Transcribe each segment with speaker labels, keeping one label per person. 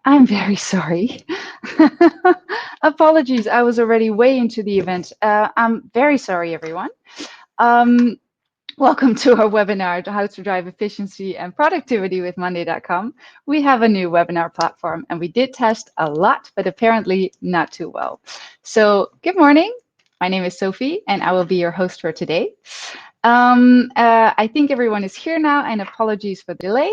Speaker 1: I'm very sorry. Apologies, I was already way into the event. I'm very sorry, everyone. Um, Welcome to our webinar, How to Drive Efficiency and Productivity with Monday.com. We have a new webinar platform and we did test a lot, but apparently not too well. So good morning. My name is Sophie and I will be your host for today. I think everyone is here now and apologies for the delay.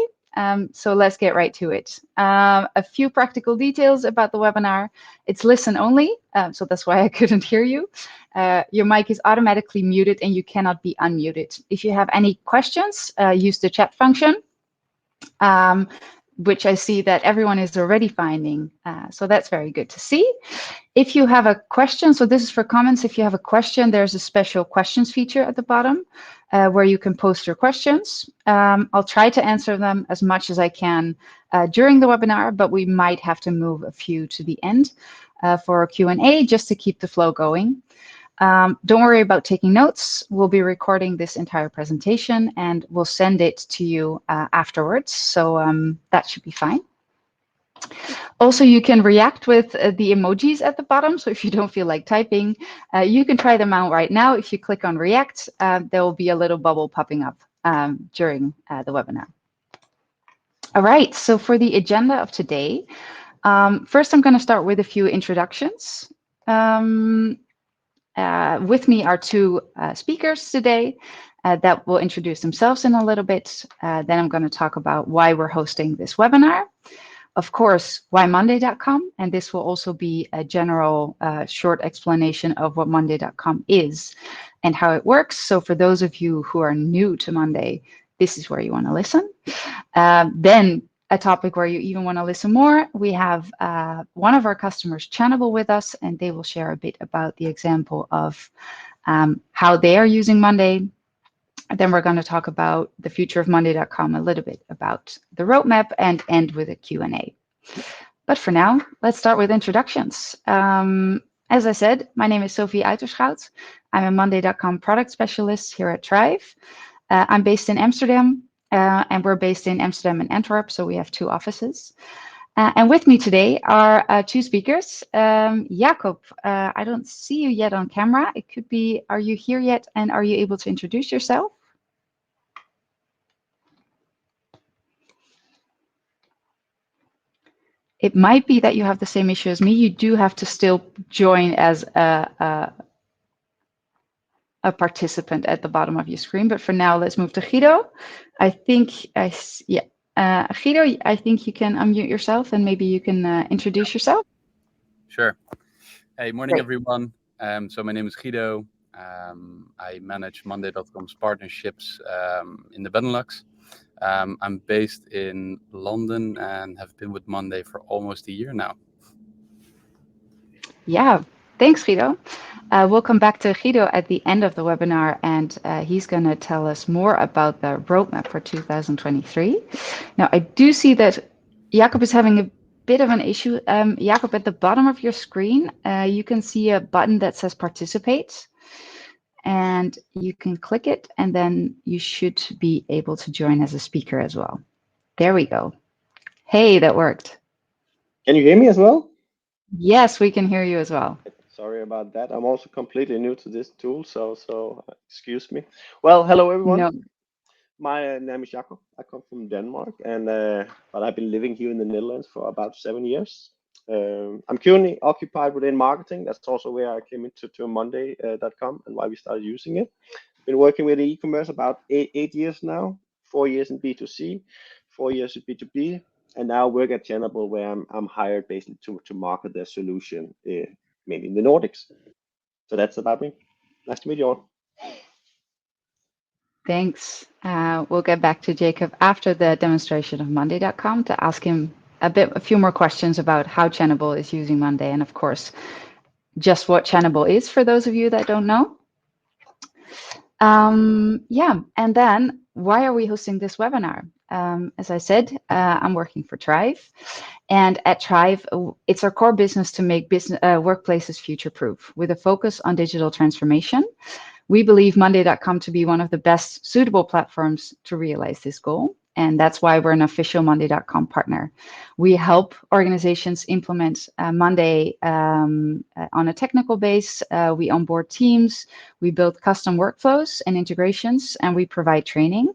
Speaker 1: So let's get right to it. A few practical details about the webinar. It's listen only, so that's why I couldn't hear you. Your mic is automatically muted and you cannot be unmuted. If you have any questions, use the chat function, which I see that everyone is already finding. So that's very good to see. If you have a question, so this is for comments. If you have a question, there's a special questions feature at the bottom where you can post your questions. I'll try to answer them as much as I can during the webinar, but we might have to move a few to the end for a Q&A just to keep the flow going. Don't worry about taking notes. We'll be recording this entire presentation and we'll send it to you afterwards. So that should be fine. Also, you can react with the emojis at the bottom. So if you don't feel like typing, you can try them out right now. If you click on react, there will be a little bubble popping up during the webinar. All right, so for the agenda of today, first I'm going to start with a few introductions. With me are two speakers today that will introduce themselves in a little bit. Then I'm going to talk about why we're hosting this webinar. Of course, why Monday.com, and this will also be a general short explanation of what Monday.com is and how it works. So for those of you who are new to Monday, this is where you want to listen. Then a topic where you even want to listen more, we have one of our customers, Channable, with us, and they will share a bit about the example of how they are using Monday. And then we're going to talk about the future of Monday.com, a little bit about the roadmap, and end with a Q&A. But for now, let's start with introductions. As I said, my name is Sophie Uiterschout. I'm a Monday.com product specialist here at Thrive. I'm based in Amsterdam. And we're based in Amsterdam and Antwerp, so we have two offices. And with me today are two speakers. Jacob, I don't see you yet on camera. It could be, are you here yet? And are you able to introduce yourself? It might be that you have the same issue as me. You do have to still join as a participant at the bottom of your screen. But for now, let's move to Guido. I think, Guido, I think you can unmute yourself and maybe you can introduce yourself.
Speaker 2: Sure. Hey, morning,
Speaker 1: Great.
Speaker 2: everyone. So my name is Guido. I manage Monday.com's partnerships in the Benelux. I'm based in London and have been with Monday for almost a year now.
Speaker 1: Yeah, thanks, Guido. We'll come back to Guido at the end of the webinar, and he's going to tell us more about the roadmap for 2023. Now, I do see that Jacob is having a bit of an issue. Jacob, at the bottom of your screen, you can see a button that says participate, and you can click it, and then you should be able to join as a speaker as well. There we go. Hey, that worked.
Speaker 3: Can you hear me as well?
Speaker 1: Yes, we can hear you as well.
Speaker 3: Sorry about that. I'm also completely new to this tool, so excuse me. Well, hello everyone.
Speaker 1: No.
Speaker 3: My name is Jacob. I come from Denmark, and but I've been living here in the Netherlands for about 7 years. I'm currently occupied within marketing. That's also where I came into Monday.com and why we started using it. Been working with e-commerce about eight years now. 4 years in B2C, 4 years in B2B, and now work at Channable, where I'm hired basically to market their solution, mainly in the Nordics. So that's about me. Nice to meet you all.
Speaker 1: Thanks. We'll get back to Jacob after the demonstration of Monday.com to ask him a few more questions about how Channable is using Monday, and of course, just what Channable is for those of you that don't know. Yeah, and then why are we hosting this webinar? As I said, I'm working for Thrive, and at Thrive, it's our core business to make workplaces future-proof with a focus on digital transformation. We believe Monday.com to be one of the best suitable platforms to realize this goal. and that's why we're an official Monday.com partner. We help organizations implement Monday on a technical base. We onboard teams, we build custom workflows and integrations, and we provide training.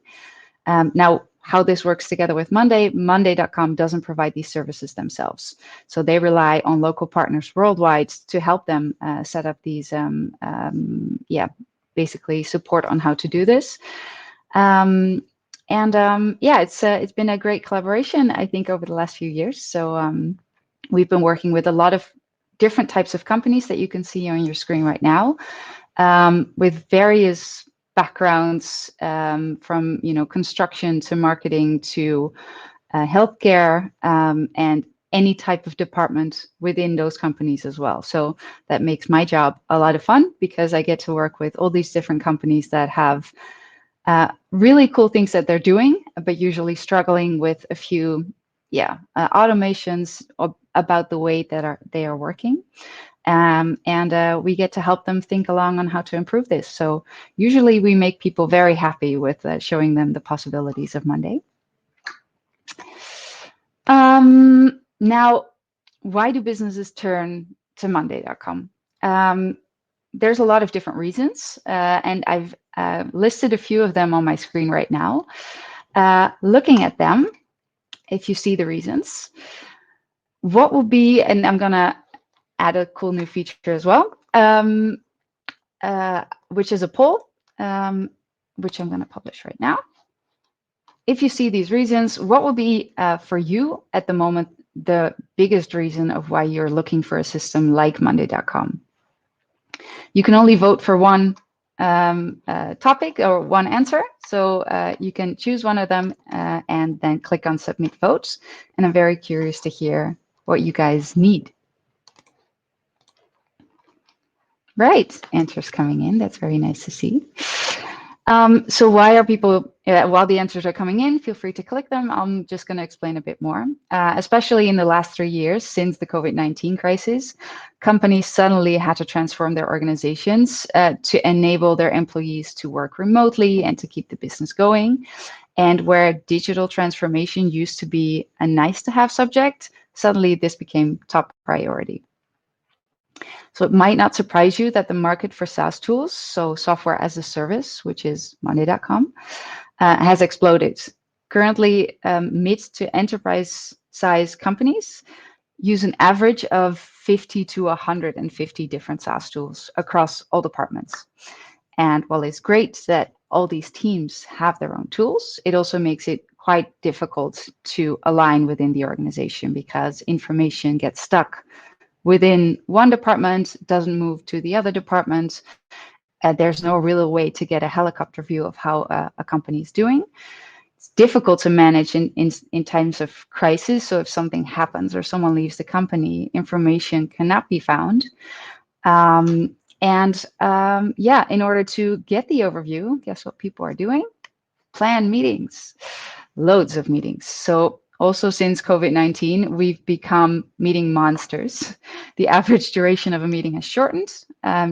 Speaker 1: Now, how this works together with Monday, Monday.com doesn't provide these services themselves. So they rely on local partners worldwide to help them set up these, basically support on how to do this. It's been a great collaboration, I think, over the last few years. So we've been working with a lot of different types of companies that you can see on your screen right now, with various backgrounds, from construction to marketing to healthcare, and any type of department within those companies as well. So that makes my job a lot of fun, because I get to work with all these different companies that have really cool things that they're doing, but usually struggling with a few automations about the way that they are working. We get to help them think along on how to improve this. So usually we make people very happy with showing them the possibilities of Monday. Now, why do businesses turn to Monday.com? There's a lot of different reasons, and I've listed a few of them on my screen right now. Looking at them, if you see the reasons, what will be, and I'm going to add a cool new feature as well, which is a poll, which I'm going to publish right now. If you see these reasons, what will be for you at the moment the biggest reason of why you're looking for a system like Monday.com? You can only vote for one topic or one answer. So you can choose one of them and then click on Submit Votes. And I'm very curious to hear what you guys need. Right, answers coming in. That's very nice to see. So why are people, while the answers are coming in, feel free to click them. I'm just going to explain a bit more. Especially in the last 3 years since the COVID-19 crisis, companies suddenly had to transform their organizations to enable their employees to work remotely and to keep the business going. And where digital transformation used to be a nice to have subject, suddenly this became top priority. So it might not surprise you that the market for SaaS tools, so software as a service, which is Monday.com, has exploded. Currently, mid to enterprise size companies use an average of 50 to 150 different SaaS tools across all departments. And while it's great that all these teams have their own tools, it also makes it quite difficult to align within the organization, because information gets stuck within one department, doesn't move to the other department. There's no real way to get a helicopter view of how a company is doing. It's difficult to manage in times of crisis. So if something happens or someone leaves the company, information cannot be found. In order to get the overview, guess what people are doing? Plan meetings, loads of meetings. So also, since COVID-19, we've become meeting monsters. The average duration of a meeting has shortened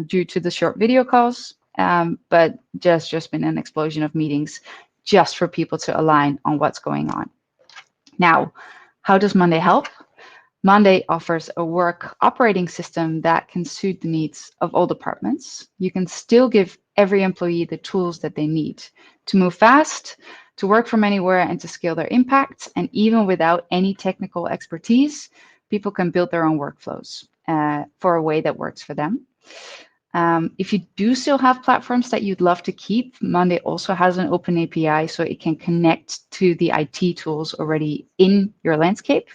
Speaker 1: due to the short video calls, but just been an explosion of meetings just for people to align on what's going on. Now, how does Monday help? Monday offers a work operating system that can suit the needs of all departments. You can still give every employee the tools that they need to move fast, to work from anywhere, and to scale their impact. And even without any technical expertise, people can build their own workflows for a way that works for them. If you do still have platforms that you'd love to keep, Monday also has an open API, so it can connect to the IT tools already in your landscape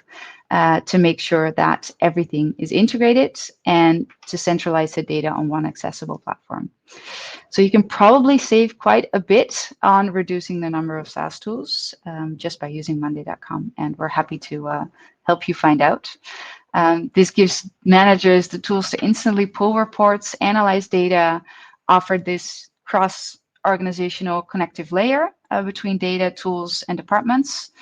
Speaker 1: to make sure that everything is integrated and to centralize the data on one accessible platform. So you can probably save quite a bit on reducing the number of SaaS tools just by using Monday.com, and we're happy to help you find out. This gives managers the tools to instantly pull reports, analyze data, offer this cross-organizational connective layer between data, tools, and departments,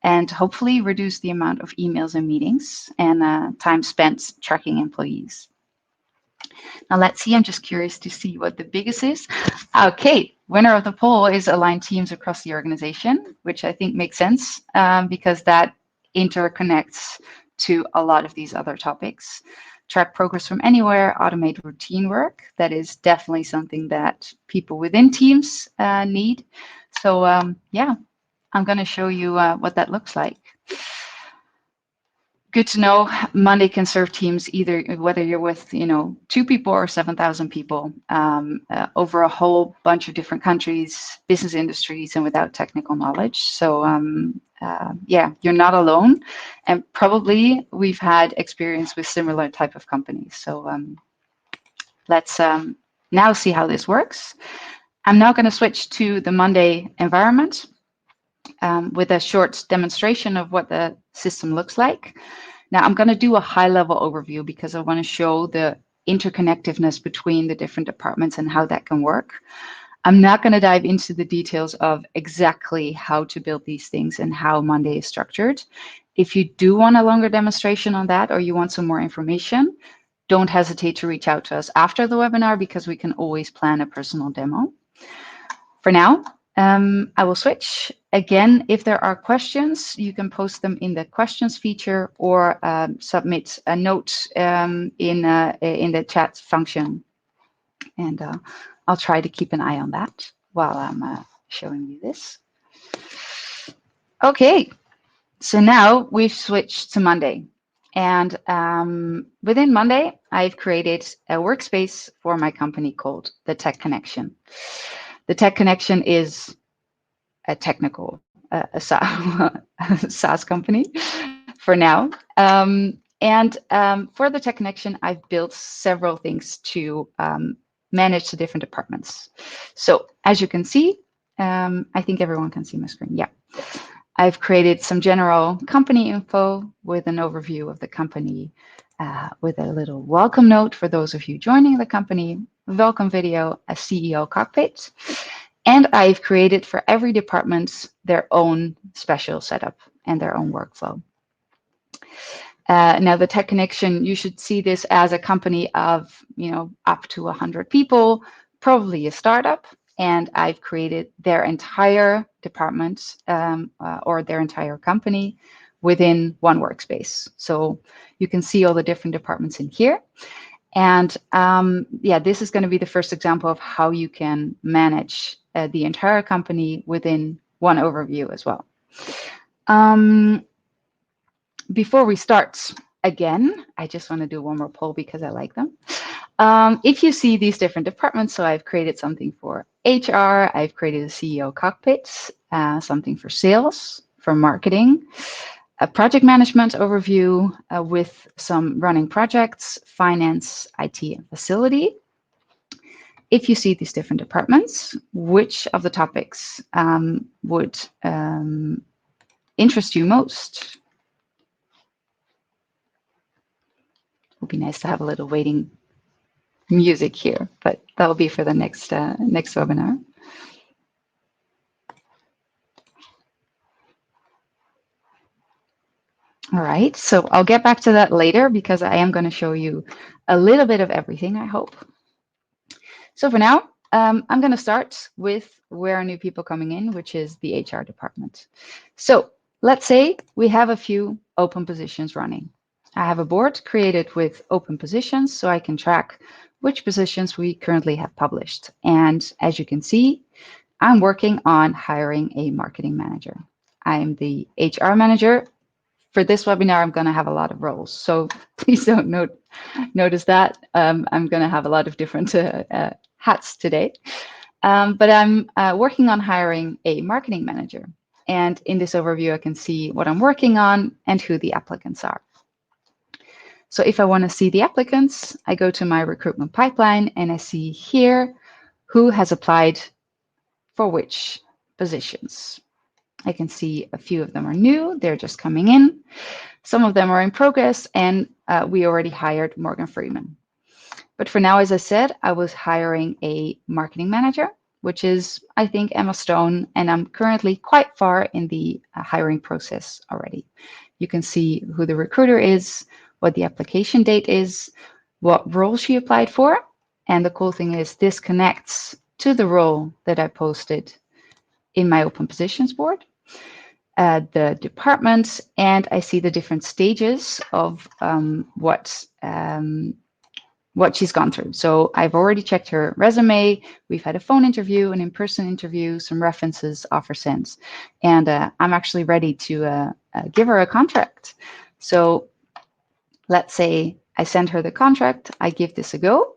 Speaker 1: and hopefully reduce the amount of emails and meetings and time spent tracking employees. Now let's see, I'm just curious to see what the biggest is. Okay, winner of the poll is align teams across the organization, which I think makes sense because that interconnects to a lot of these other topics. Track progress from anywhere, automate routine work. That is definitely something that people within teams need. So yeah, I'm going to show you what that looks like. Good to know. Monday can serve teams either whether you're with 2 people or 7,000 people over a whole bunch of different countries, business industries, and without technical knowledge. So yeah, you're not alone, and probably we've had experience with similar type of companies. So let's now see how this works. I'm now going to switch to the Monday environment. With a short demonstration of what the system looks like. Now I'm going to do a high-level overview because I want to show the interconnectedness between the different departments and how that can work. I'm not going to dive into the details of exactly how to build these things and how Monday is structured. If you do want a longer demonstration on that or you want some more information, don't hesitate to reach out to us after the webinar because we can always plan a personal demo. For now, I will switch. Again, if there are questions, you can post them in the questions feature or submit a note in the chat function. And I'll try to keep an eye on that while I'm showing you this. Okay, so now we've switched to Monday. And within Monday, I've created a workspace for my company called the Tech Connection. The Tech Connection is a technical a SaaS company for now. For the Tech Connection, I've built several things to manage the different departments. So as you can see, I think everyone can see my screen. Yeah. I've created some general company info with an overview of the company with a little welcome note for those of you joining the company, welcome video, a CEO cockpit. And I've created for every department their own special setup and their own workflow. Now, the Tech Connection, you should see this as a company of, up to 100 people, probably a startup. And I've created their entire department or their entire company within one workspace. So you can see all the different departments in here. And yeah, this is going to be the first example of how you can manage the entire company within one overview as well. Before we start, again, I just want to do one more poll because I like them. If you see these different departments, so I've created something for HR, I've created a CEO cockpit, something for sales, for marketing, a project management overview with some running projects, finance, IT, and facility. If you see these different departments, which of the topics would interest you most? It would be nice to have a little waiting music here, but that will be for the next webinar. All right, so I'll get back to that later because I am going to show you a little bit of everything, I hope. So for now, I'm going to start with where are new people coming in, which is the HR department. So let's say we have a few open positions running. I have a board created with open positions so I can track which positions we currently have published. And as you can see, I'm working on hiring a marketing manager. I'm the HR manager. For this webinar, I'm going to have a lot of roles. So please don't notice that. I'm going to have a lot of different hats today. But I'm working on hiring a marketing manager. And in this overview, I can see what I'm working on and who the applicants are. So if I want to see the applicants, I go to my recruitment pipeline and I see here who has applied for which positions. I can see a few of them are new, they're just coming in. Some of them are in progress, and we already hired Morgan Freeman. But for now, as I said, I was hiring a marketing manager, which is, I think, Emma Stone, and I'm currently quite far in the hiring process already. You can see who the recruiter is, what the application date is, what role she applied for. And the cool thing is this connects to the role that I posted in my open positions board, the departments, and I see the different stages of what she's gone through. So I've already checked her resume. We've had a phone interview, an in-person interview, some references, offer sends, and I'm actually ready to give her a contract. So let's say I send her the contract, I give this a go,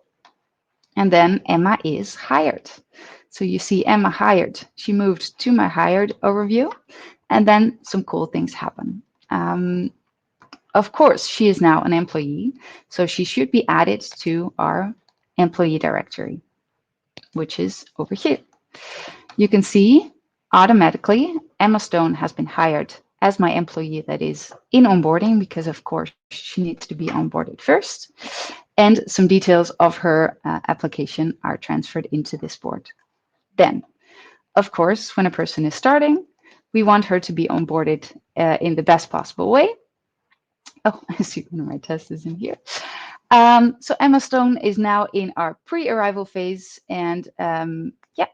Speaker 1: and then Emma is hired. So you see Emma hired. She moved to my hired overview, and then some cool things happen. Of course, she is now an employee, so she should be added to our employee directory, which is over here. You can see automatically Emma Stone has been hired as my employee that is in onboarding, because of course she needs to be onboarded first, and some details of her application are transferred into this board. Then, of course, when a person is starting, we want her to be onboarded in the best possible way. Oh, I see one of my tests is in here. So Emma Stone is now in our pre-arrival phase, and yeah,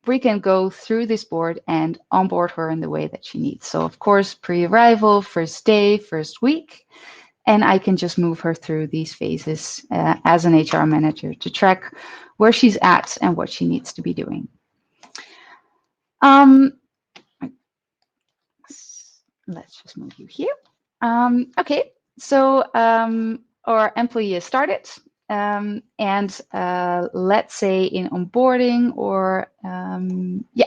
Speaker 1: we can go through this board and onboard her in the way that she needs. So of course, pre-arrival, first day, first week, and I can just move her through these phases as an HR manager to track where she's at and what she needs to be doing. Let's just move you here. Okay, so our employee is started, and let's say in onboarding, or yeah,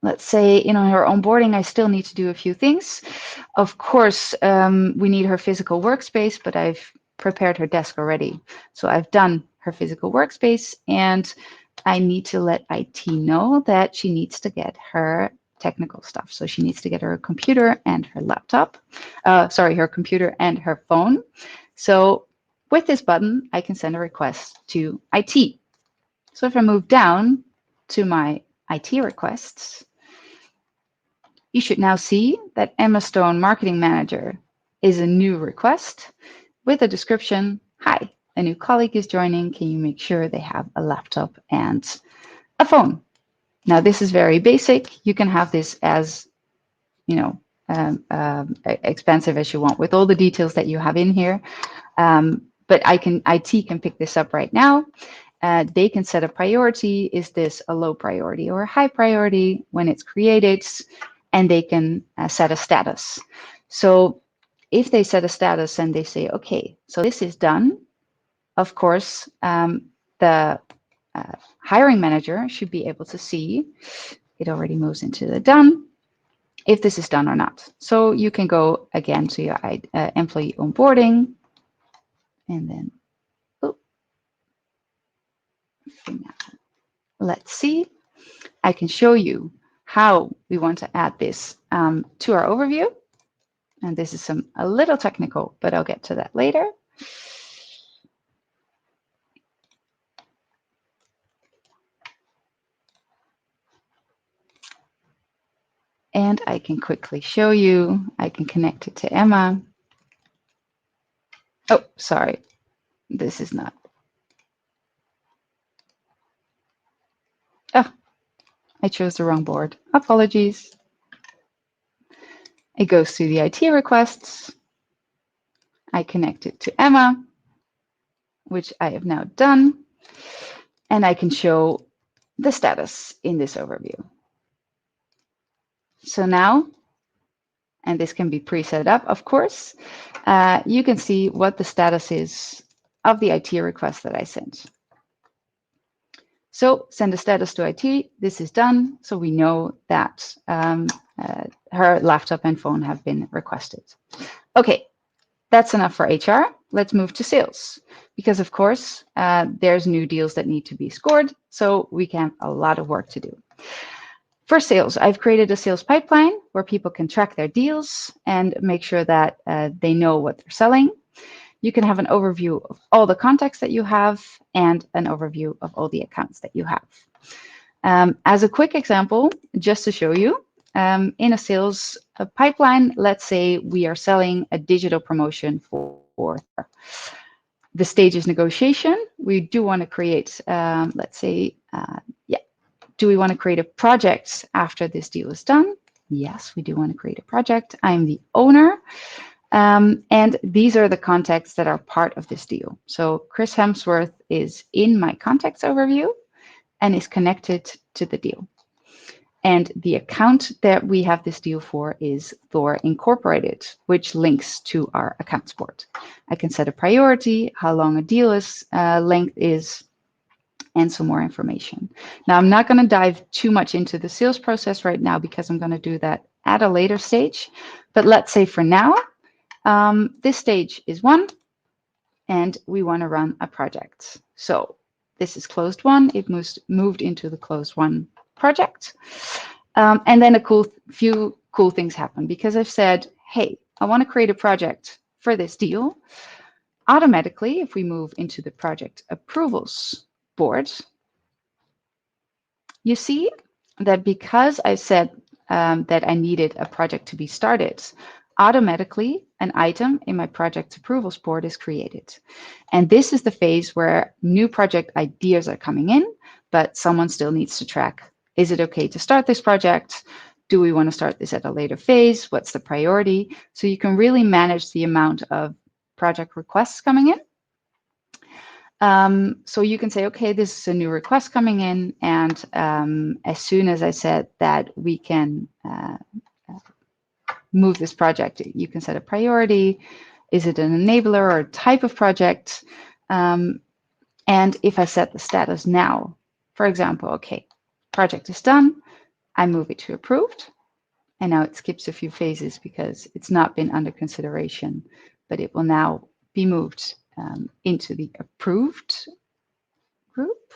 Speaker 1: let's say in her onboarding, I still need to do a few things. Of course, we need her physical workspace, but I've prepared her desk already. So I've done her physical workspace, and I need to let IT know that she needs to get her technical stuff. So she needs to get her computer and her laptop, her computer and her phone. So with this button, I can send a request to IT. So if I move down to my IT requests, you should now see that Emma Stone Marketing Manager is a new request with a description. Hi, a new colleague is joining. Can you make sure they have a laptop and a phone? Now, this is very basic. You can have this as, expensive as you want with all the details that you have in here. But IT can pick this up right now. They can set a priority. Is this a low priority or a high priority when it's created? And they can set a status. So if they set a status and they say, okay, so this is done, of course, the hiring manager should be able to see, it already moves into the done, if this is done or not. So you can go again to your employee onboarding, and then, let's see. I can show you how we want to add this to our overview. And this is a little technical, but I'll get to that later. And I can quickly show you, I can connect it to Emma. Oh, sorry, this is not. Oh, I chose the wrong board. Apologies. It goes to the IT requests. I connect it to Emma, which I have now done. And I can show the status in this overview. So now, and this can be pre-set up, of course, you can see what the status is of the IT request that I sent. So send a status to IT. This is done. So we know that her laptop and phone have been requested. Okay, that's enough for HR. Let's move to sales, because of course, there's new deals that need to be scored. So we can have a lot of work to do. For sales, I've created a sales pipeline where people can track their deals and make sure that they know what they're selling. You can have an overview of all the contacts that you have and an overview of all the accounts that you have. As a quick example, just to show you, in a sales pipeline, let's say we are selling a digital promotion for The stage is negotiation. We do want to create, let's say, do we want to create a project after this deal is done? Yes, we do want to create a project. I'm the owner. And these are the contacts that are part of this deal. So Chris Hemsworth is in my contacts overview and is connected to the deal. And the account that we have this deal for is Thor Incorporated, which links to our accounts board. I can set a priority, how long a deal is, length is, and some more information. Now, I'm not going to dive too much into the sales process right now because I'm going to do that at a later stage. But let's say for now, this stage is 1, and we want to run a project. So this is closed 1. It moved into the closed 1 project. And then a few cool things happen because I've said, hey, I want to create a project for this deal. Automatically, if we move into the project approvals board, you see that because I said that I needed a project to be started, automatically an item in my project approvals board is created. And this is the phase where new project ideas are coming in, but someone still needs to track. Is it okay to start this project? Do we want to start this at a later phase? What's the priority? So you can really manage the amount of project requests coming in. So you can say, okay, this is a new request coming in. And as soon as I said that we can move this project, you can set a priority. Is it an enabler or a type of project? And if I set the status now, for example, okay, project is done, I move it to approved. And now it skips a few phases because it's not been under consideration, but it will now be moved into the approved group,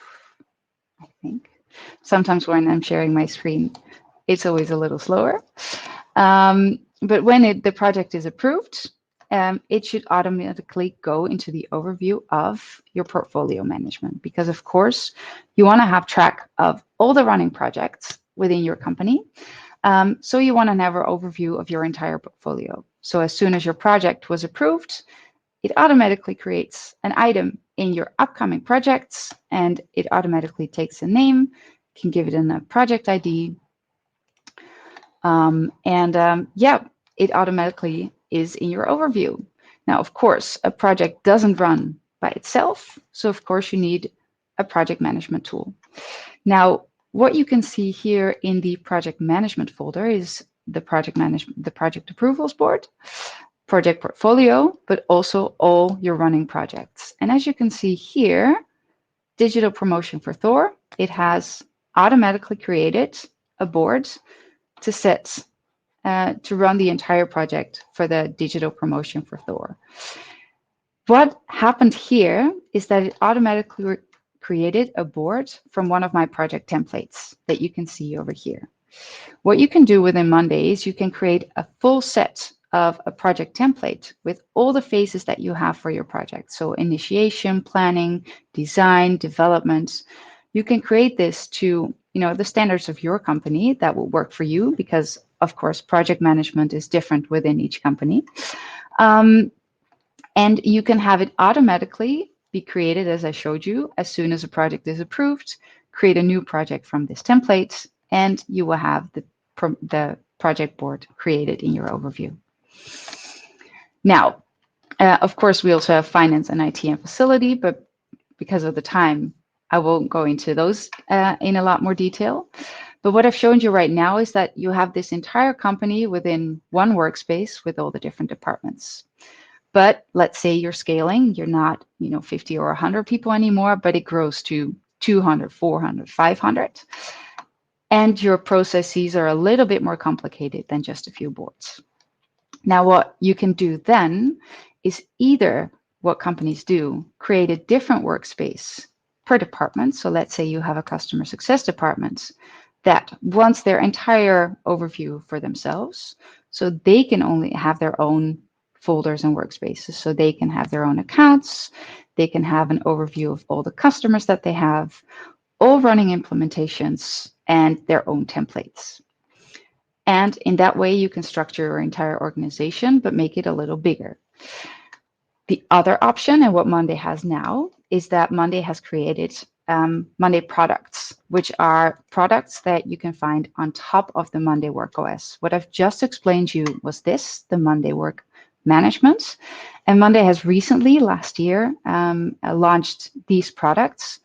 Speaker 1: I think. Sometimes when I'm sharing my screen, it's always a little slower. But when the project is approved, it should automatically go into the overview of your portfolio management because, of course, you want to have track of all the running projects within your company. So you want to have an overview of your entire portfolio. So as soon as your project was approved, it automatically creates an item in your upcoming projects, and it automatically takes a name, can give it a project ID, it automatically is in your overview. Now, of course, a project doesn't run by itself, so of course you need a project management tool. Now, what you can see here in the project management folder is the project approvals board, project portfolio, but also all your running projects. And as you can see here, digital promotion for Thor, it has automatically created a board to set to run the entire project for the digital promotion for Thor. What happened here is that it automatically created a board from one of my project templates that you can see over here. What you can do within Monday is you can create a full set of a project template with all the phases that you have for your project. So initiation, planning, design, development. You can create this to the standards of your company that will work for you because, of course, project management is different within each company. And you can have it automatically be created, as I showed you, as soon as a project is approved, create a new project from this template, and you will have the project board created in your overview. Now, of course, we also have finance and IT and facility, but because of the time, I won't go into those in a lot more detail. But what I've shown you right now is that you have this entire company within one workspace with all the different departments. But let's say you're scaling, you're not 50 or 100 people anymore, but it grows to 200, 400, 500. And your processes are a little bit more complicated than just a few boards. Now, what you can do then is either what companies do, create a different workspace per department. So let's say you have a customer success department that wants their entire overview for themselves. So they can only have their own folders and workspaces. So they can have their own accounts. They can have an overview of all the customers that they have, all running implementations, and their own templates. And in that way, you can structure your entire organization, but make it a little bigger. The other option, and what Monday has now, is that Monday has created Monday products, which are products that you can find on top of the Monday Work OS. What I've just explained to you was this, the Monday Work Management. And Monday has recently, last year, launched these products.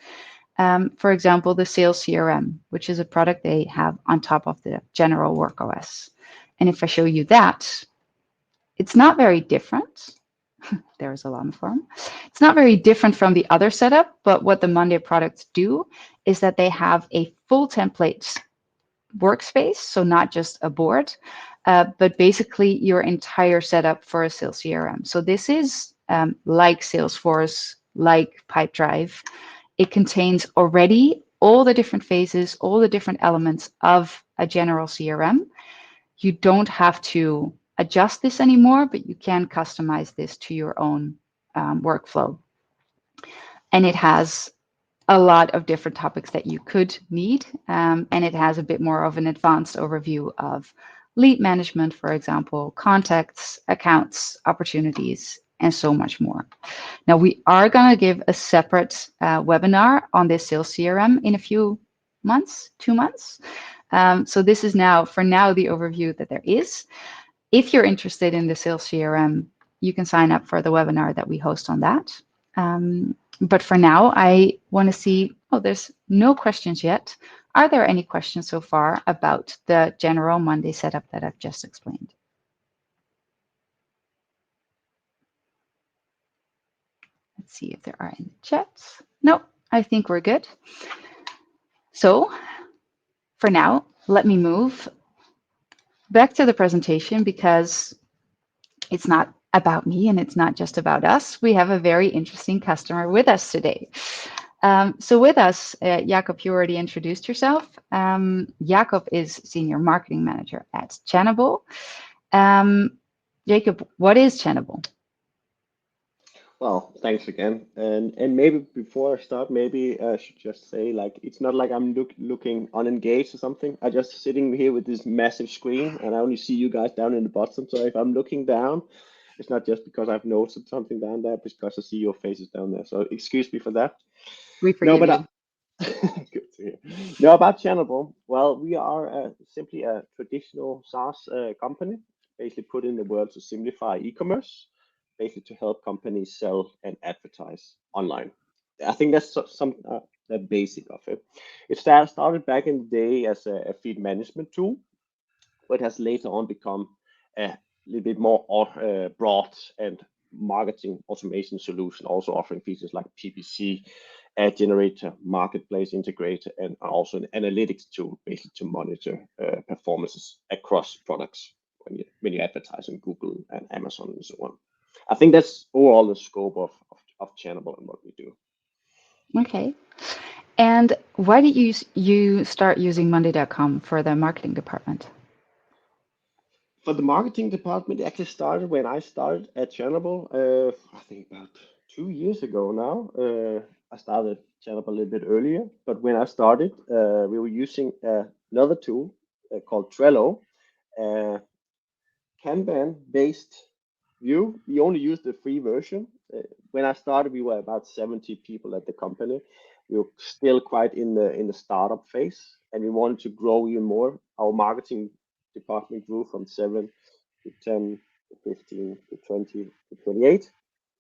Speaker 1: For example, the Sales CRM, which is a product they have on top of the general Work OS. And if I show you that, it's not very different. There's a long form. It's not very different from the other setup, but what the Monday products do is that they have a full template workspace, so not just a board, but basically your entire setup for a sales CRM. So this is like Salesforce, like Pipedrive. It contains already all the different phases, all the different elements of a general CRM. You don't have to adjust this anymore, but you can customize this to your own workflow. And it has a lot of different topics that you could need. And it has a bit more of an advanced overview of lead management, for example, contacts, accounts, opportunities, and so much more. Now, we are going to give a separate webinar on this sales CRM in a few months, 2 months. So this is now, for now, the overview that there is. If you're interested in the sales CRM, you can sign up for the webinar that we host on that. But for now, I want to see, oh, there's no questions yet. Are there any questions so far about the general Monday setup that I've just explained? Let's see if there are any chats. No, I think we're good. So for now, let me move back to the presentation, because it's not about me and it's not just about us. We have a very interesting customer with us today. So with us, Jakob, you already introduced yourself. Jakob is Senior Marketing Manager at Channable. Jakob, what is Channable?
Speaker 3: Well, thanks again. And maybe before I start, maybe I should just say, like, it's not like I'm looking unengaged or something. I'm just sitting here with this massive screen and I only see you guys down in the bottom. So if I'm looking down, it's not just because I've noticed something down there, but because I see your faces down there. So excuse me for that.
Speaker 1: We forgive you.
Speaker 3: Good to hear. No, about Channable. Well, we are simply a traditional SaaS company, basically put in the world to simplify e-commerce, basically to help companies sell and advertise online. I think that's the basic of it. It started back in the day as a feed management tool, but has later on become a little bit more broad and marketing automation solution, also offering features like PPC, ad generator, marketplace integrator, and also an analytics tool basically to monitor performances across products when you advertise on Google and Amazon and so on. I think that's overall the scope of Channable and what we do.
Speaker 1: Okay. And why did you start using Monday.com for the marketing department?
Speaker 3: For the marketing department, it actually started when I started at Channable, I think about 2 years ago now. I started Channable a little bit earlier, but when I started, we were using another tool called Trello, Kanban-based view. We only used the free version. When I started, we were about 70 people at the company. We were still quite in the startup phase, and we wanted to grow even more. Our marketing department grew from 7 to 10 to 15 to 20 to 28,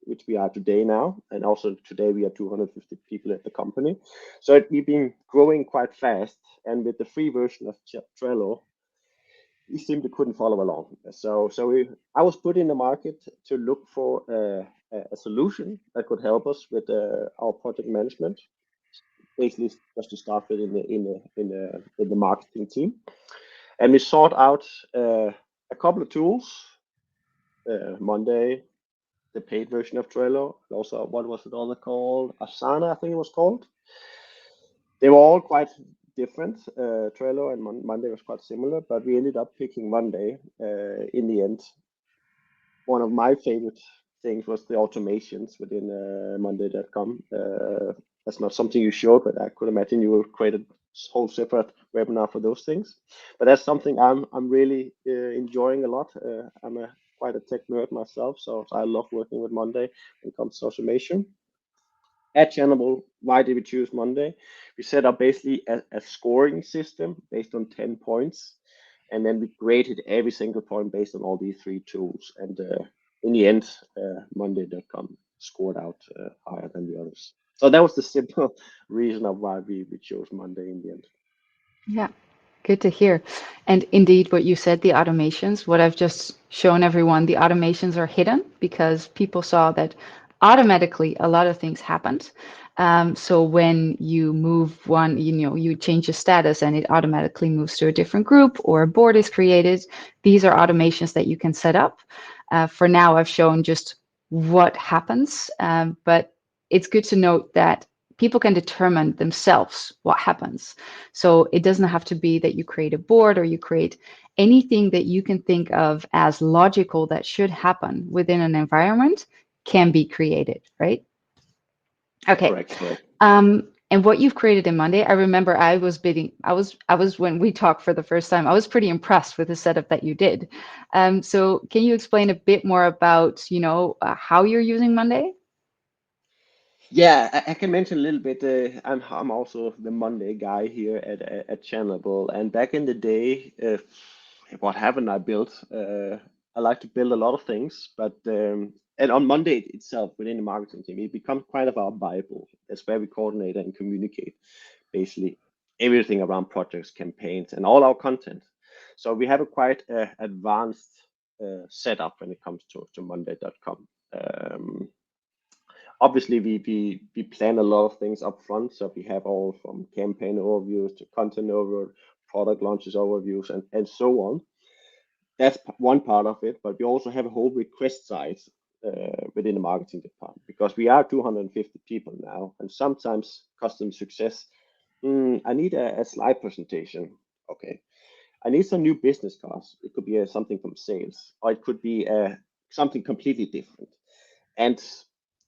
Speaker 3: which we are today now. And also today we are 250 people at the company. So we've been growing quite fast. And with the free version of Trello, we simply couldn't follow along. So I was put in the market to look for a solution that could help us with our project management, basically just to start with in the marketing team. And we sought out a couple of tools, Monday, the paid version of Trello, and also, what was it all called? Asana, I think it was called. They were all quite different. Trello and Monday was quite similar, but we ended up picking Monday in the end. One of my favorite things was the automations within Monday.com. That's not something you showed, but I could imagine you will create a whole separate webinar for those things. But that's something I'm really enjoying a lot. I'm quite a tech nerd myself, so I love working with Monday when it comes to automation. At Channel, why did we choose Monday? We set up basically a scoring system based on 10 points, and then we graded every single point based on all these three tools. And in the end, Monday.com scored out higher than the others. So that was the simple reason of why we chose Monday in the end.
Speaker 1: Yeah, good to hear. And indeed, what you said, the automations, what I've just shown everyone, the automations are hidden because people saw that automatically a lot of things happened. So when you move one, you change the status and it automatically moves to a different group or a board is created. These are automations that you can set up. For now, I've shown just what happens, but it's good to note that people can determine themselves what happens. So it doesn't have to be that you create a board or you create anything that you can think of as logical that should happen within an environment can be created, right? Okay.
Speaker 3: Correct.
Speaker 1: And what you've created in Monday, I remember I was when we talked for the first time, I was pretty impressed with the setup that you did. So can you explain a bit more about, how you're using Monday?
Speaker 3: Yeah, I can mention a little bit. I'm also the Monday guy here at Channel, and back in the day, what haven't I built? I like to build a lot of things, but and on Monday itself within the marketing team, it becomes kind of our Bible. That's where we coordinate and communicate basically everything around projects, campaigns, and all our content. So we have a quite advanced setup when it comes to Monday.com. Obviously, we plan a lot of things up front. So we have all from campaign overviews to content overview, product launches overviews, and so on. That's one part of it. But we also have a whole request side within the marketing department because we are 250 people now. And sometimes customer success, I need a slide presentation. Okay. I need some new business cards. It could be something from sales, or it could be something completely different. And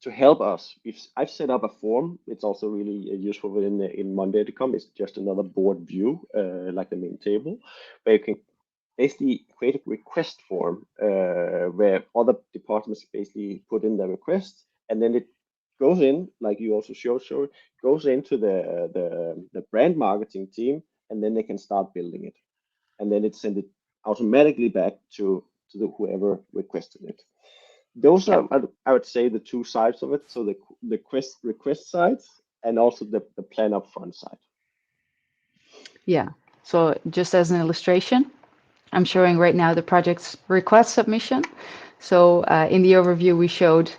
Speaker 3: to help us, I've set up a form. It's also really useful within in Monday.com. It's just another board view, like the main table, where you can basically create a request form where other departments basically put in their request, and then it goes in, like you also showed, goes into the brand marketing team, and then they can start building it, and then it sends it automatically back to whoever requested it. Those are, I would say, the two sides of it. So the request side and also the plan up front side.
Speaker 1: Yeah. So just as an illustration, I'm showing right now the project's request submission. So in the overview, we showed,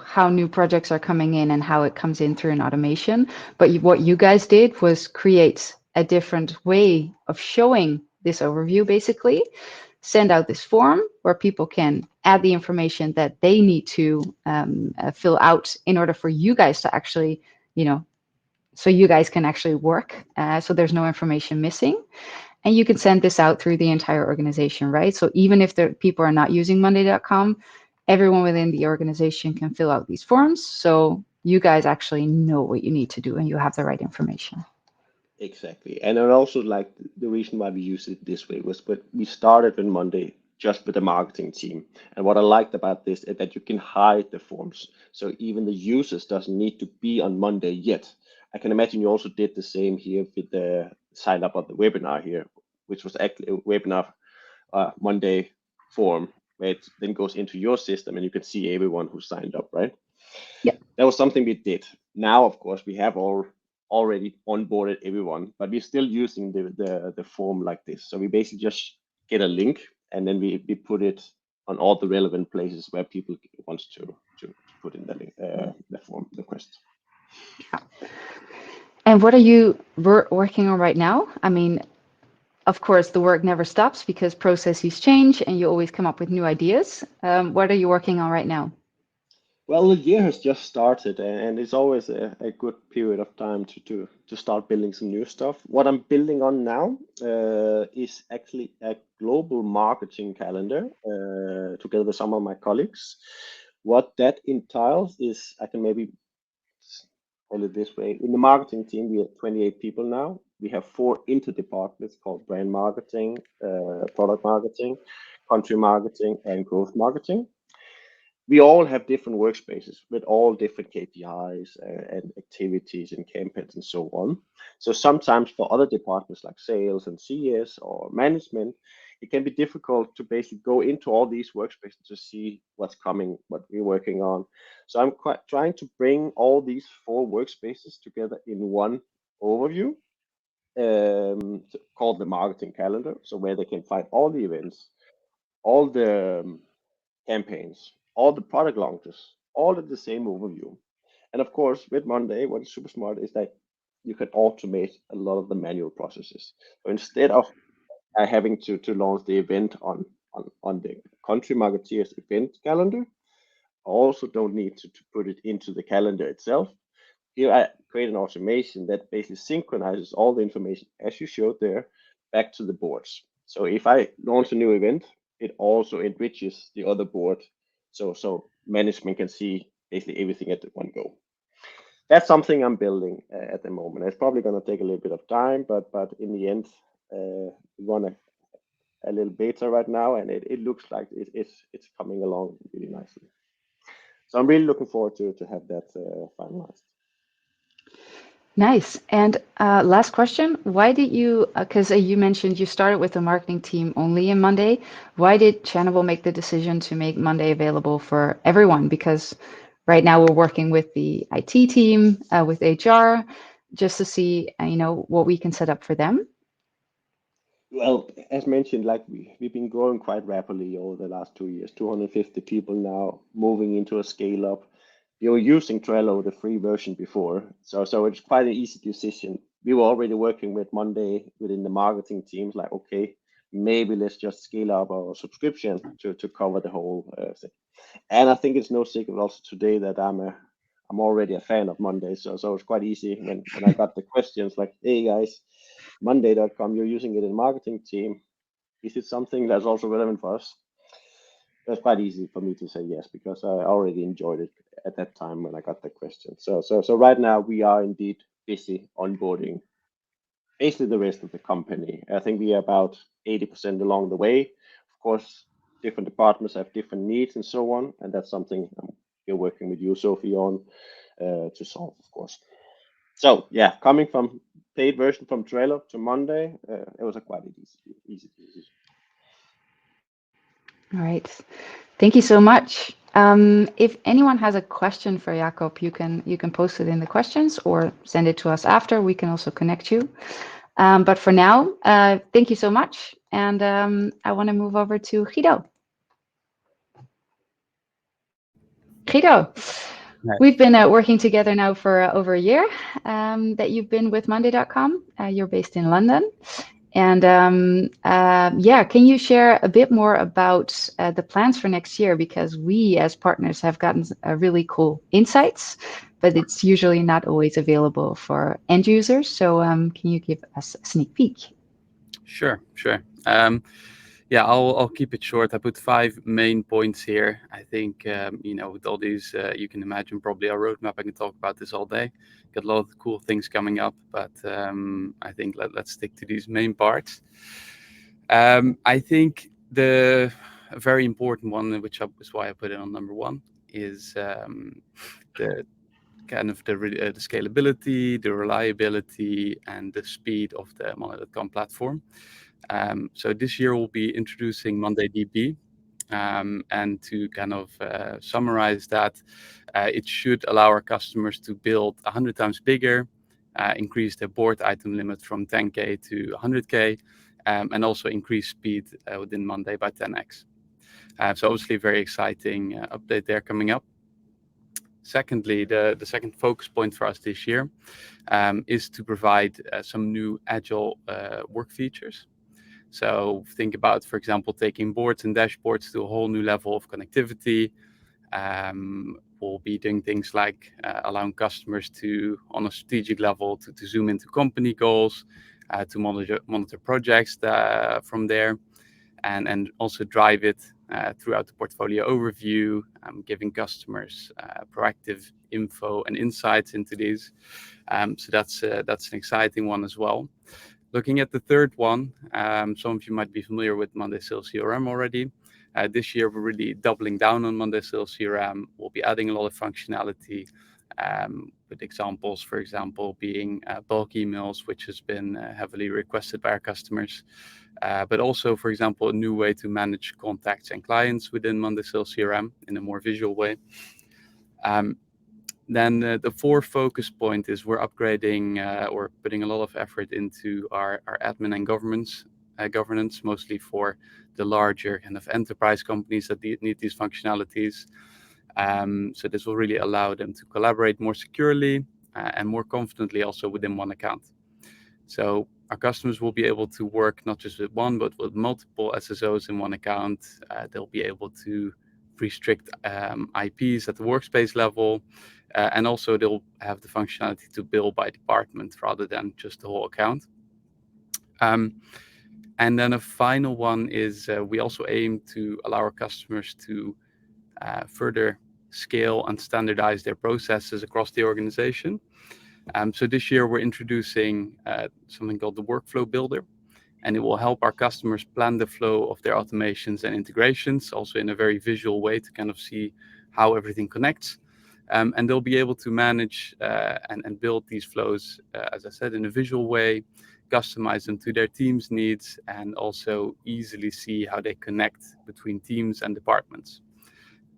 Speaker 1: how new projects are coming in and how it comes in through an automation. But what you guys did was create a different way of showing this overview, basically. Send out this form where people can add the information that they need to fill out in order for you guys to actually, so you guys can actually work. So there's no information missing. And you can send this out through the entire organization, right? So even if the people are not using Monday.com, everyone within the organization can fill out these forms. So you guys actually know what you need to do and you have the right information.
Speaker 3: Exactly. And I also like the reason why we use it this way was, but we started with Monday just with the marketing team. And what I liked about this is that you can hide the forms. So even the users doesn't need to be on Monday yet. I can imagine you also did the same here with the sign up of the webinar here, which was actually a webinar Monday form, where it then goes into your system and you can see everyone who signed up, right?
Speaker 1: Yeah.
Speaker 3: That was something we did. Now, of course, we have already onboarded everyone, but we're still using the form like this. So we basically just get a link and then we put it on all the relevant places where people want to put in the form request.
Speaker 1: And what are you working on right now? I mean, of course, the work never stops because processes change and you always come up with new ideas. What are you working on right now?
Speaker 3: Well, the year has just started, and it's always a good period of time to start building some new stuff. What I'm building on now is actually a global marketing calendar together with some of my colleagues. What that entails is, I can maybe call it this way. In the marketing team, we have 28 people now. We have 4 inter-departments called brand marketing, product marketing, country marketing, and growth marketing. We all have different workspaces with all different KPIs and activities and campaigns and so on. So sometimes for other departments like sales and CS or management, it can be difficult to basically go into all these workspaces to see what's coming, what we're working on. So I'm quite trying to bring all these 4 workspaces together in one overview, called the marketing calendar. So where they can find all the events, all the campaigns, all the product launches, all at the same overview. And of course, with Monday, what is super smart is that you can automate a lot of the manual processes. So instead of having to launch the event on the country marketeers event calendar, I also don't need to put it into the calendar itself. Here I create an automation that basically synchronizes all the information as you showed there back to the boards. So if I launch a new event, it also enriches the other board, so management can see basically everything at one go. That's something I'm building at the moment. It's probably going to take a little bit of time, but in the end, we run a little beta right now, and it looks like it's coming along really nicely. So I'm really looking forward to have that finalized.
Speaker 1: Nice. And last question, why did you, because you mentioned you started with the marketing team only in Monday. Why did Channable make the decision to make Monday available for everyone? Because right now we're working with the IT team, with HR, just to see, what we can set up for them.
Speaker 3: Well, as mentioned, like we've been growing quite rapidly over the last 2 years, 250 people now moving into a scale up. We were using Trello, the free version before, so it's quite an easy decision. We were already working with Monday within the marketing teams, like, okay, maybe let's just scale up our subscription to cover the whole thing. And I think it's no secret also today that I'm already a fan of Monday, so it's quite easy when I got the questions like, hey guys, Monday.com, you're using it in marketing team. Is it something that's also relevant for us? That's quite easy for me to say yes, because I already enjoyed it at that time when I got the question. So right now we are indeed busy onboarding basically the rest of the company. I think we are about 80% along the way. Of course, different departments have different needs and so on, and that's something we're working with you, Sophie, on to solve, of course. So yeah, coming from paid version from Trello to Monday, it was a quite easy decision.
Speaker 1: All right. Thank you so much. If anyone has a question for Jakob, you can post it in the questions or send it to us after. We can also connect you. But for now, thank you so much. And I want to move over to Guido. Guido, we've been working together now for over a year that you've been with Monday.com. You're based in London. And can you share a bit more about the plans for next year? Because we as partners have gotten really cool insights, but it's usually not always available for end users. So can you give us a sneak peek?
Speaker 2: Sure. I'll keep it short. I put 5 main points here. I think, with all these, you can imagine probably our roadmap. I can talk about this all day. Got a lot of cool things coming up, but I think let's stick to these main parts. I think a very important one, which is why I put it on number 1, is the kind of the scalability, the reliability, and the speed of the Monday.com platform. So this year we'll be introducing MondayDB, and to kind of summarize that, it should allow our customers to build 100 times bigger, increase their board item limit from 10K to 100K, and also increase speed within Monday by 10x. So obviously a very exciting update there coming up. Secondly, the second focus point for us this year is to provide some new agile work features. So think about, for example, taking boards and dashboards to a whole new level of connectivity. We'll be doing things like allowing customers to, on a strategic level, to zoom into company goals, to monitor projects from there, and also drive it throughout the portfolio overview, giving customers proactive info and insights into these. So that's an exciting one as well. Looking at the third one, some of you might be familiar with Monday Sales CRM already. This year, we're really doubling down on Monday Sales CRM. We'll be adding a lot of functionality, with examples, for example, being bulk emails, which has been heavily requested by our customers. But also, for example, a new way to manage contacts and clients within Monday Sales CRM in a more visual way. Then the fourth focus point is we're upgrading or putting a lot of effort into our admin and governance, mostly for the larger kind of enterprise companies that need these functionalities. So this will really allow them to collaborate more securely and more confidently also within one account. So our customers will be able to work not just with one, but with multiple SSOs in one account. They'll be able to restrict IPs at the workspace level. And also they'll have the functionality to bill by department rather than just the whole account. And then a final one is we also aim to allow our customers to further scale and standardize their processes across the organization. So this year we're introducing something called the Workflow Builder, and it will help our customers plan the flow of their automations and integrations, also in a very visual way to kind of see how everything connects. And they'll be able to manage and build these flows, as I said, in a visual way, customize them to their team's needs, and also easily see how they connect between teams and departments.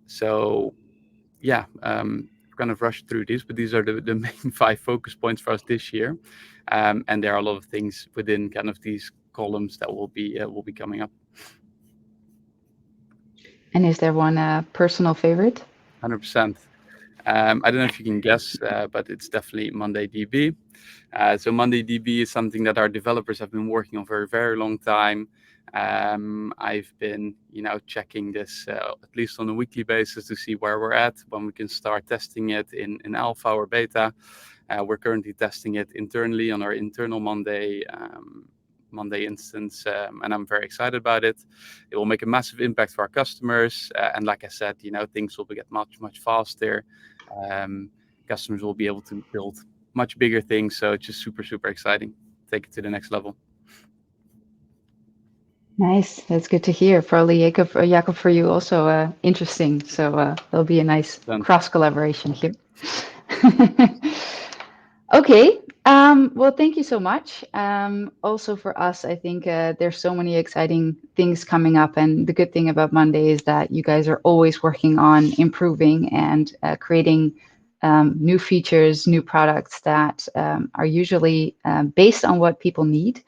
Speaker 2: So, yeah, kind of rushed through these, but these are the main 5 focus points for us this year. And there are a lot of things within kind of these columns that will be coming up.
Speaker 1: And is there one personal favorite?
Speaker 2: 100%. I don't know if you can guess, but it's definitely MondayDB. So MondayDB is something that our developers have been working on for a very long time. I've been, checking this at least on a weekly basis to see where we're at, when we can start testing it in alpha or beta. We're currently testing it internally on our internal Monday instance, and I'm very excited about it. It will make a massive impact for our customers, and like I said, things will get much faster. Customers will be able to build much bigger things, so it's just super exciting. Take it to the next level.
Speaker 1: Nice, that's good to hear. Probably Jacob, for you also interesting. So there'll be a nice cross collaboration here. Okay. Well, thank you so much. Also for us, I think there's so many exciting things coming up, and the good thing about Monday is that you guys are always working on improving and creating new features, new products that are usually based on what people need,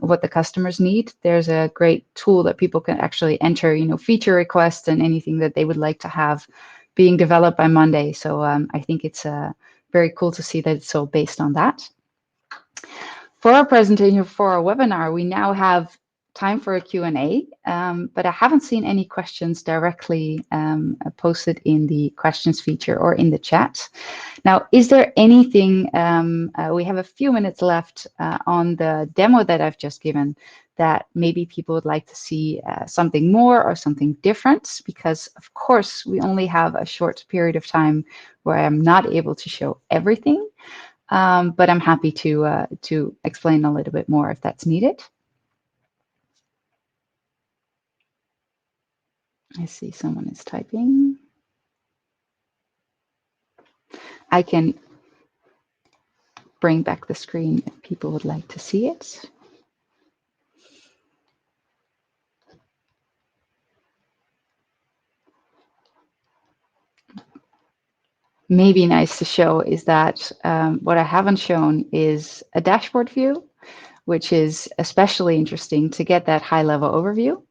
Speaker 1: what the customers need. There's a great tool that people can actually enter, feature requests and anything that they would like to have being developed by Monday. So I think it's very cool to see that it's so based on that. For our presentation, for our webinar, we now have time for a Q&A, but I haven't seen any questions directly posted in the questions feature or in the chat. Now, is there anything, we have a few minutes left on the demo that I've just given, that maybe people would like to see something more or something different? Because of course, we only have a short period of time where I'm not able to show everything, but I'm happy to explain a little bit more if that's needed. I see someone is typing. I can bring back the screen if people would like to see it. Maybe nice to show is that what I haven't shown is a dashboard view, which is especially interesting to get that high-level overview.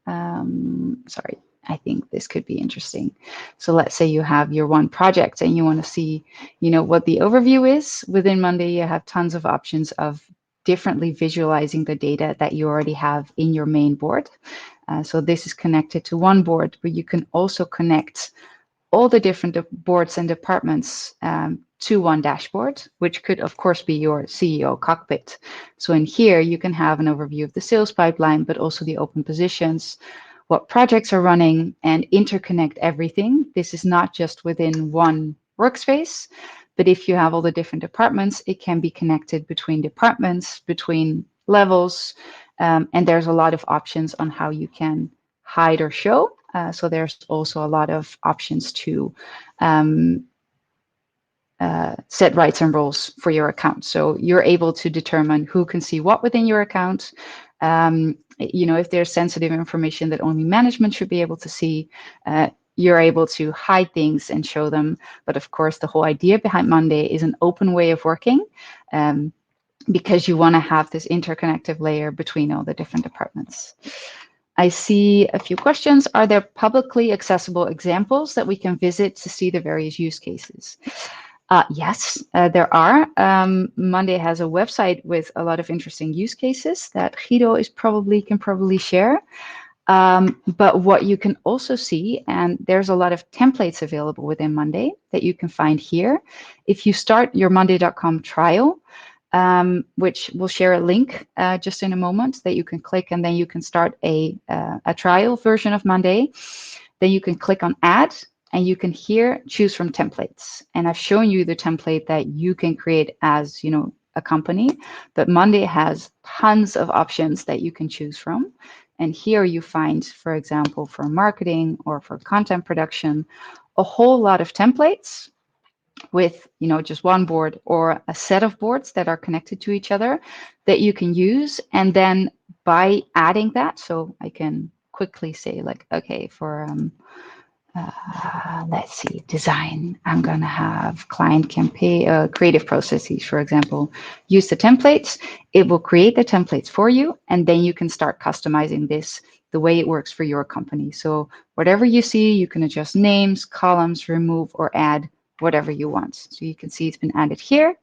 Speaker 1: Sorry, I think this could be interesting. So let's say you have your one project and you want to see, what the overview is. Within Monday, you have tons of options of differently visualizing the data that you already have in your main board. So this is connected to one board, but you can also connect all the different boards and departments to one dashboard, which could, of course, be your CEO cockpit. So in here, you can have an overview of the sales pipeline, but also the open positions, what projects are running, and interconnect everything. This is not just within one workspace, but if you have all the different departments, it can be connected between departments, between levels, and there's a lot of options on how you can hide or show. So there's also a lot of options to set rights and roles for your account. So you're able to determine who can see what within your account. If there's sensitive information that only management should be able to see, you're able to hide things and show them. But of course, the whole idea behind Monday is an open way of working, because you want to have this interconnective layer between all the different departments. I see a few questions. Are there publicly accessible examples that we can visit to see the various use cases? Yes, there are. Monday has a website with a lot of interesting use cases that Guido can probably share. But what you can also see, and there's a lot of templates available within Monday that you can find here. If you start your monday.com trial, which we'll share a link just in a moment that you can click, and then you can start a trial version of Monday. Then you can click on add, and you can here choose from templates. And I've shown you the template that you can create as a company, but Monday has tons of options that you can choose from. And here you find, for example, for marketing or for content production, a whole lot of templates with just one board or a set of boards that are connected to each other that you can use. And then by adding that, so I can quickly say like, okay, for let's see, design, I'm going to have client campaign, creative processes, for example. Use the templates. It will create the templates for you, and then you can start customizing this the way it works for your company. So whatever you see, you can adjust names, columns, remove, or add whatever you want. So you can see it's been added here,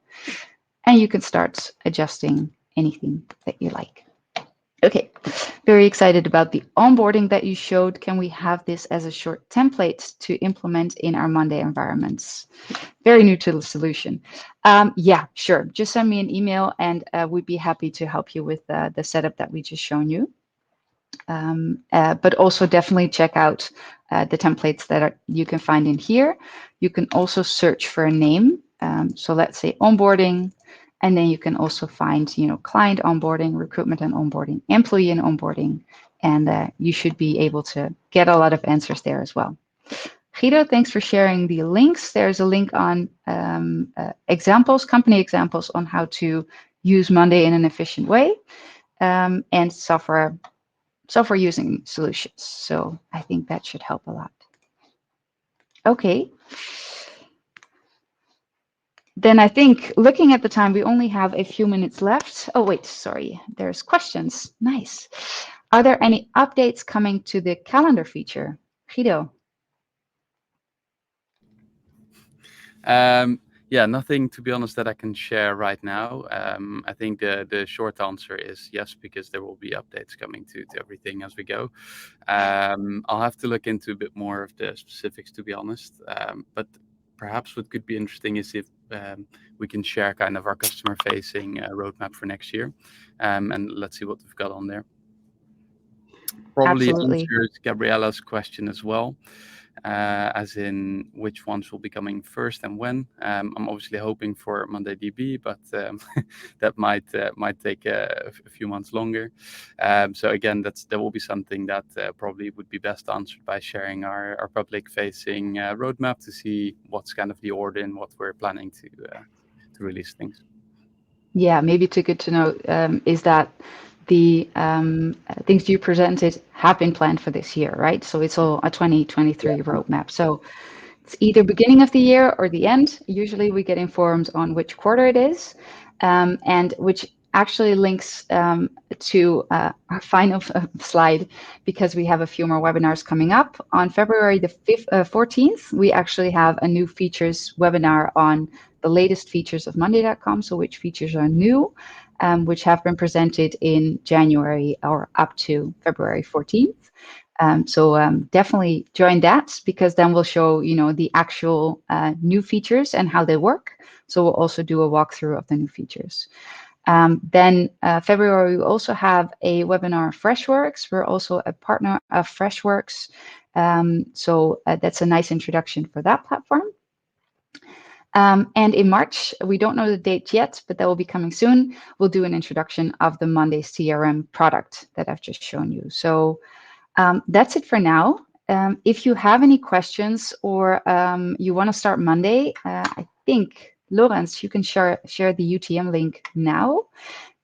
Speaker 1: and you can start adjusting anything that you like. Okay, very excited about the onboarding that you showed. Can we have this as a short template to implement in our Monday environments? Very new to the solution. Yeah, sure. Just send me an email, and we'd be happy to help you with the setup that we just shown you. But also definitely check out the templates that you can find in here. You can also search for a name. So let's say onboarding. And then you can also find, client onboarding, recruitment and onboarding, employee and onboarding, and you should be able to get a lot of answers there as well. Guido, thanks for sharing the links. There's a link on examples, company examples on how to use Monday in an efficient way, and software using solutions. So I think that should help a lot. Okay. Then I think, looking at the time, we only have a few minutes left. Oh, wait, sorry. There's questions. Nice. Are there any updates coming to the calendar feature? Guido?
Speaker 2: Yeah, nothing, to be honest, that I can share right now. I think the short answer is yes, because there will be updates coming to everything as we go. I'll have to look into a bit more of the specifics, to be honest. But perhaps what could be interesting is if we can share kind of our customer-facing roadmap for next year, and let's see what we've got on there. Probably
Speaker 1: Absolutely.
Speaker 2: answers Gabriella's question as well, as in which ones will be coming first and when. I'm obviously hoping for MondayDB, but that might take a few months longer. So again, that will be something that probably would be best answered by sharing our public-facing roadmap to see what's kind of the order in what we're planning to release things.
Speaker 1: Yeah, maybe too good to know is that the things you presented have been planned for this year, right? So it's all a 2023 roadmap. So it's either beginning of the year or the end. Usually we get informed on which quarter it is, and which actually links to our final slide, because we have a few more webinars coming up. On February the 14th, we actually have a new features webinar on the latest features of Monday.com, so which features are new, which have been presented in January or up to February 14th. So definitely join that, because then we'll show the actual new features and how they work. So we'll also do a walkthrough of the new features. Then February, we also have a webinar, Freshworks. We're also a partner of Freshworks. So that's a nice introduction for that platform. And in March, we don't know the date yet, but that will be coming soon. We'll do an introduction of the Monday CRM product that I've just shown you. So that's it for now. if you have any questions or you want to start Monday, I think, Lorenz, you can share the UTM link now.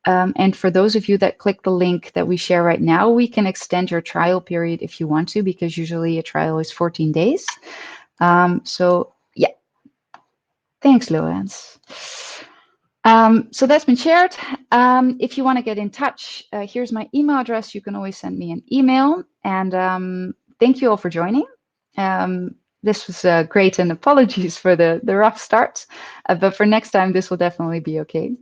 Speaker 1: And for those of you that click the link that we share right now, we can extend your trial period if you want to, because usually a trial is 14 days. So yeah, thanks, Lorenz. So that's been shared. If you want to get in touch, here's my email address. You can always send me an email. And thank you all for joining. This was great, and apologies for the rough start. But for next time, this will definitely be okay.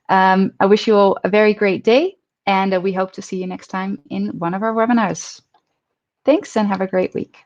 Speaker 1: I wish you all a very great day, and we hope to see you next time in one of our webinars. Thanks, and have a great week.